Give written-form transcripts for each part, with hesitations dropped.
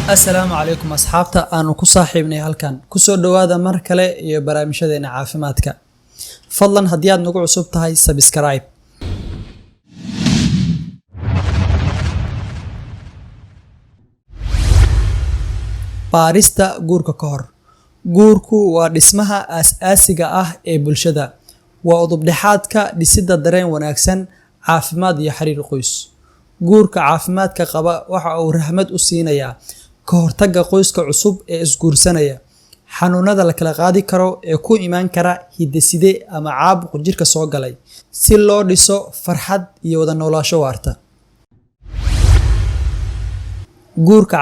السلام عليكم أصحابتا أنا كصاحبني هالكان كسو دوادا مركلة iyo barnaamijyadeena caafimaadka fadlan haddii aad nagu cusub tahay subscribe baarista guurka ka hor guurku waa dhismaha aas-aasiga ah ee bulshada waa udubdhexaadka dhisidda dareen wanaagsan caafimaad iyo xiriir qoys guurka caafimaadka qaba waxa uu rahmad u siinayaa ka hortagga qoyska cusub ee isguursanaya xanuunada la kala qaadi karo ee ku imaan kara hidde-side ama caabuq jirka soo galay si loo dhiso farxad iyo wada noolaansho waarta guurka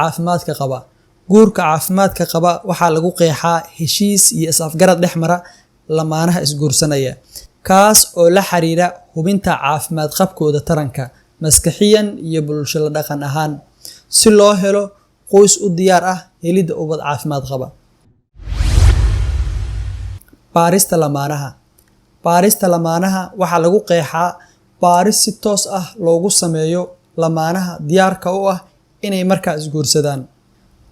caafimaadka qaba waxaa lagu qeexaa heshiis iyo is-afgarad dhex mara lamaanaha isguursanaya kaas oo la xiriira hubinta caafimaad qabkooda taranka maskaxiyan iyo bulshada dhaqan ahaan si loo helo qoys u diyaar ah helidda ubad caafimaad qaba baarista lamaanaha waxaa lagu qeexaa baaris si toos ah loogu sameeyo lamaanaha diyaarka u ah inay markaa isguursadaan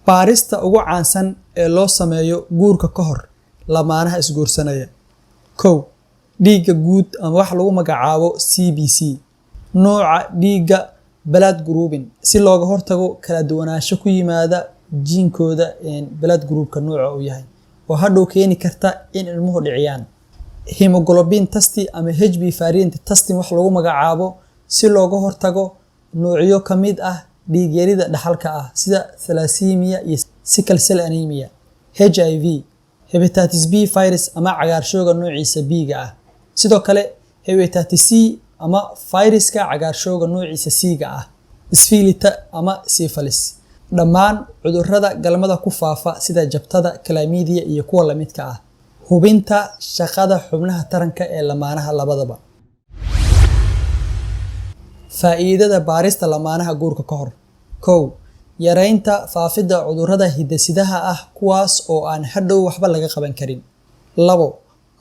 baarista ugu caansan ee loo sameeyo guurka ka hor lamaanaha isguursanaya 1 dhiigga guud ama wax lagu magacaabo CBC nooca dhiigga blood grouping si looga hortago kala duwanaansho ku yimaada jiinkooda blood groupka nooca uu yahay oo hadhow keeni karta in ilmuhu dhiciyaan hemoglobin test ama HB variant testing wax lagu magacaabo si looga hortago noocyo kamid ah dhiig yarida dhaxalka ah sida thalassemia iyo sickle cell anemia HIV hepatitis B virus ama cagaarshowga noociisa B-ga ah sidoo kale hepatitis C ama viruska cagaarshowga noociisa C-ga ah isfiilita ama syphilis dhammaan cudurrada galmada ku faafa sida jabtada chlamydia iyo kuwa la midka ah hubinta shaqada xubnaha taranka ee lamaanaha labadaba faa'iidada baarista lamaanaha guurka ka hor 1 yareynta faafidda cudurrada hidde-sidaha ah kuwaas oo aan hadhow waxba laga qaban karin 2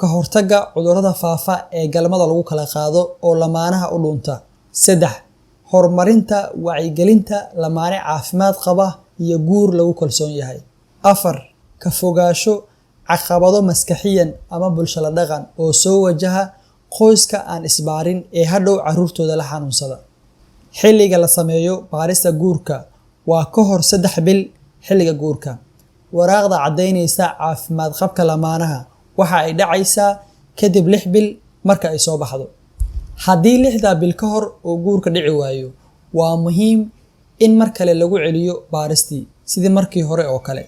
ka hortagga cudurrada faafa ee galmada lagu kala qaado oo lamaanaha u dhunta 3 horumarinta wacyigelinta lamaane caafimaad qaba iyo guur lagu kalsoon yahay 4 ka fogaansho caqabado maskaxiyan ama bulshada dhaqan oo soo wajaha qoyska aan isbaarin ee hadhow caruurtooda la xanuunsada xilliga la sameeyo baarista guurka waa ka hor 3 bil xilliga guurka waraaqda cadeynaysa caafimaad qabka lamaanaha waxa ay dhacaysaa kadib 6 bil marka ay soo baxdo haddii 6 bil ka hor oo guurka dhici waayo waa muhiim in mar kale lagu celiyo baaristii sidii markii hore oo kale